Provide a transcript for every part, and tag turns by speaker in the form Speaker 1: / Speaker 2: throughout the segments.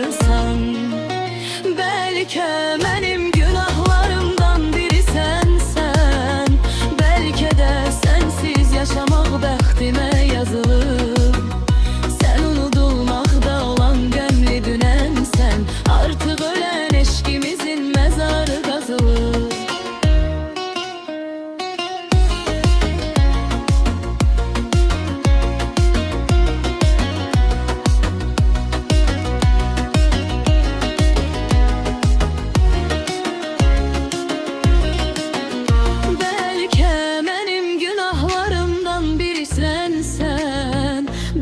Speaker 1: aparırsan. Belki benim günahlarımdan biri sensen, belki de sensiz yaşamak bəxtimə yazılıb. Sen unudulmakta olan gömlü dünensen, artık ölen eşkimizin mezarı kazılır.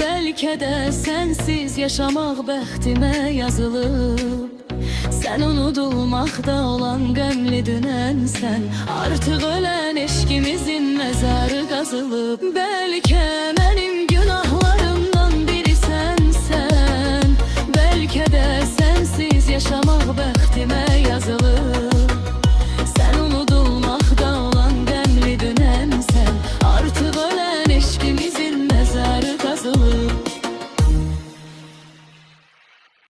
Speaker 1: Belki de sensiz yaşamak bəxtimə yazılıb. Sen unudulmakta olan gömlü dünensen, artık ölen eşkimizin mezarı kazılıb. Belki benim